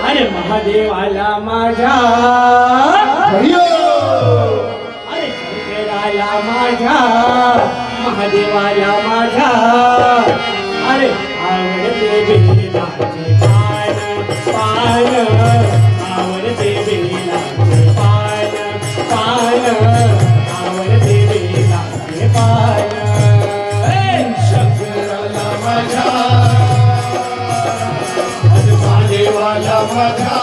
अरे महादेवाला माझ्या अरे शंकराला माझ्या महादेवाला माझ्या अरे आवडते बेलाचे पान पान आवडते बेलाचे पान पान आवडते बेलाचे पान शंकराला माझ्या महादेवाला माझ्या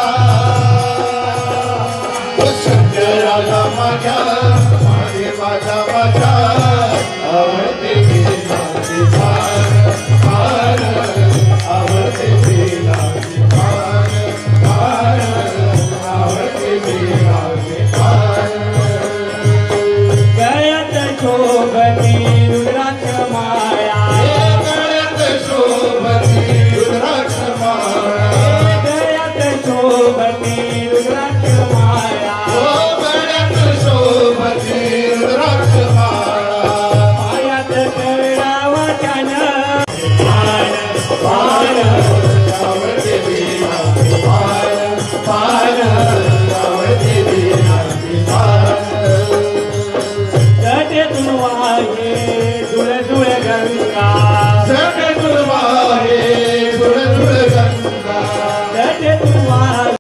शंकराला माझ्या महादेवाला माझ्या आवडते बेलाचे पान पान आवडते बेलाचे पान पान आवडते बेलाचे पान गळ्यात शोभती रुद्राक्ष माळा गळ्यात शोभती रुद्राक्ष माळा गळ्यात शोभती रुद्राक्ष माळा गळ्यात शोभती रुद्राक्ष माळा पायात करावा त्यानं पान पान आवडते बेलाचे पान पान आवडते बेलाचे पान जटेतून वाहे धुळ धुळ गंगा जटेतून वाहे धुळ धुळ गंगा जटेतून वाहे